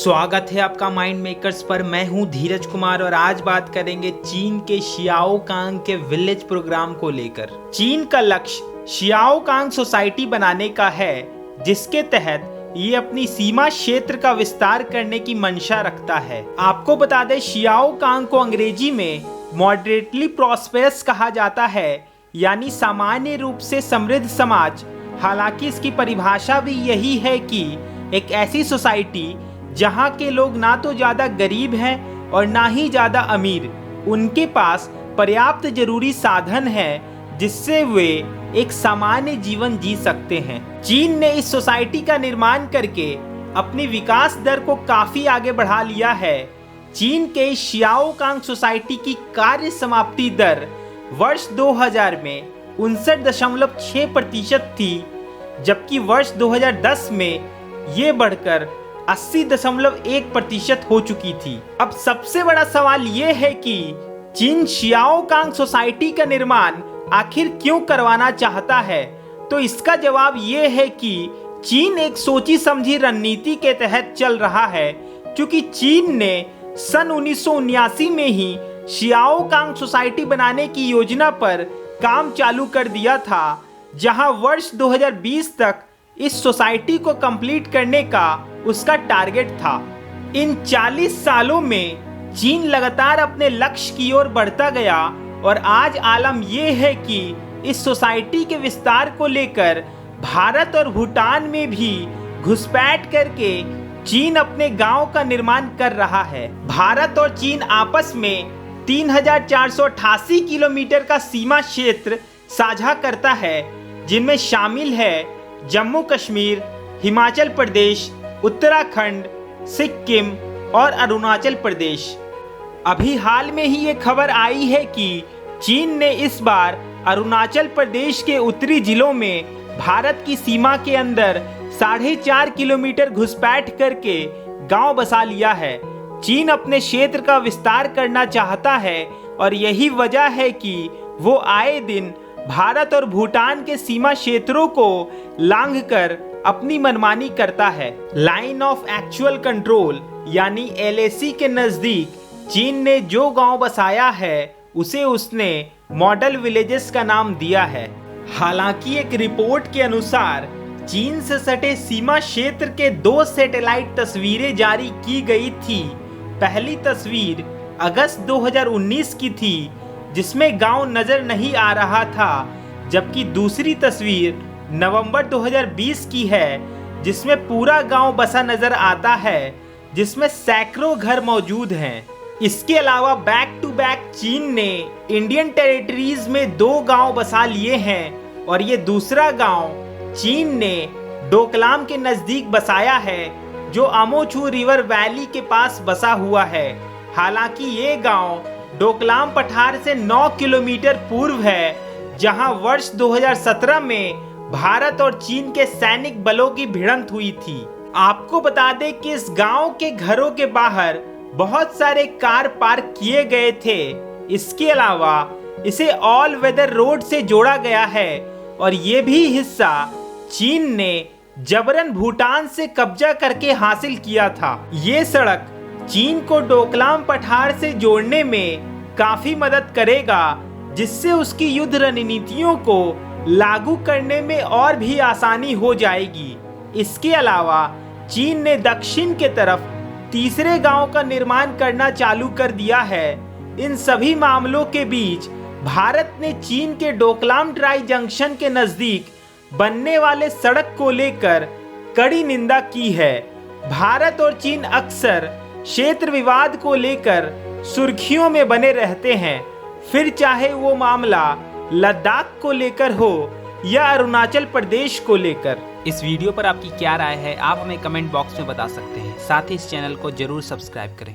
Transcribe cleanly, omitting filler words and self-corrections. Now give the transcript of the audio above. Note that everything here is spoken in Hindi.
स्वागत है आपका माइंड मेकर्स पर। मैं हूं धीरज कुमार और आज बात करेंगे चीन के शियाओकांग के विलेज प्रोग्राम को लेकर। चीन का लक्ष्य शियाओकांग सोसाइटी बनाने का है, जिसके तहत ये अपनी सीमा क्षेत्र का विस्तार करने की मंशा रखता है। आपको बता दें, शियाओकांग को अंग्रेजी में मॉडरेटली प्रॉस्पेरस कहा जाता है, यानी सामान्य रूप से समृद्ध समाज। हालांकि इसकी परिभाषा भी यही है कि एक ऐसी सोसाइटी जहां के लोग ना तो ज्यादा गरीब हैं और ना ही ज्यादा अमीर, उनके पास पर्याप्त जरूरी साधन है जिससे वे एक सामान्य जीवन जी सकते हैं। चीन ने इस सोसाइटी का निर्माण करके अपनी विकास दर को काफी आगे बढ़ा लिया है। चीन के शियाओकांग सोसाइटी की कार्य समाप्ति दर वर्ष 2000 में 59.6% थी, जबकि वर्ष 2010 में ये बढ़कर 80.1% हो चुकी थी। अब सबसे बड़ा सवाल ये है कि चीन शियाओकांग सोसाइटी का निर्माण आखिर क्यों करवाना चाहता है। तो इसका जवाब ये है कि चीन एक सोची समझी रणनीति के तहत चल रहा है, क्योंकि चीन ने सन 1979 में ही शियाओकांग सोसाइटी बनाने की योजना पर काम चालू कर दिया था, जहां वर्ष 2020 तक इस सोसाइटी को कंप्लीट करने का उसका टारगेट था। इन 40 सालों में चीन लगातार अपने लक्ष्य की ओर बढ़ता गया और आज आलम यह है कि इस सोसाइटी के विस्तार को लेकर भारत और भूटान में भी घुसपैठ करके चीन अपने गांव का निर्माण कर रहा है। भारत और चीन आपस में 3488 किलोमीटर का सीमा क्षेत्र साझा करता है, जिनमें शामिल है जम्मू कश्मीर, हिमाचल प्रदेश, उत्तराखंड, सिक्किम और अरुणाचल प्रदेश। अभी हाल में ही ये खबर आई है कि चीन ने इस बार अरुणाचल प्रदेश के उत्तरी जिलों में भारत की सीमा के अंदर 4.5 किलोमीटर घुसपैठ करके गांव बसा लिया है। चीन अपने क्षेत्र का विस्तार करना चाहता है और यही वजह है कि वो आए दिन भारत और भूटान के सीमा क्षेत्रों को लांघकर अपनी मनमानी करता है। लाइन ऑफ एक्चुअल कंट्रोल यानी LAC के नजदीक चीन ने जो गांव बसाया है उसे उसने मॉडल विलेजेस का नाम दिया है। हालांकि एक रिपोर्ट के अनुसार चीन से सटे सीमा क्षेत्र के 2 सैटेलाइट तस्वीरें जारी की गई थी। पहली तस्वीर अगस्त 2019 की थी, जिसमें गांव नजर नहीं आ रहा था, जबकि दूसरी तस्वीर नवंबर 2020 की है, जिसमें पूरा गांव बसा नजर आता है, जिसमें सैकड़ों घर मौजूद हैं। इसके अलावा बैक टू बैक चीन ने इंडियन टेरिटरीज में 2 गांव बसा लिए हैं और ये दूसरा गांव चीन ने डोकलाम के नजदीक बसाया है, जो अमोछू रिवर वैली के पास बसा हुआ है। हालांकि ये गांव डोकलाम पठार से 9 किलोमीटर पूर्व है, जहां वर्ष 2017 में भारत और चीन के सैनिक बलों की भिड़ंत हुई थी। आपको बता दें कि इस गांव के घरों के बाहर बहुत सारे कार पार्क किए गए थे। इसके अलावा इसे ऑल वेदर रोड से जोड़ा गया है और ये भी हिस्सा चीन ने जबरन भूटान से कब्जा करके हासिल किया था। ये सड़क चीन को डोकलाम पठार से जोड़ने में काफी मदद करेगा, जिससे उसकी युद्ध रणनीतियों को लागू करने में और भी आसानी हो जाएगी। इसके अलावा चीन ने दक्षिण के तरफ तीसरे गांव का निर्माण करना चालू कर दिया है। इन सभी मामलों के बीच भारत ने चीन के डोकलाम ट्राई जंक्शन के नजदीक बनने वाले सड़क को लेकर कड़ी निंदा की है। भारत और चीन अक्सर क्षेत्र विवाद को लेकर सुर्खियों में बने रहते हैं, फिर चाहे वो मामला लद्दाख को लेकर हो या अरुणाचल प्रदेश को लेकर। इस वीडियो पर आपकी क्या राय है, आप हमें कमेंट बॉक्स में बता सकते हैं। साथ ही इस चैनल को जरूर सब्सक्राइब करें।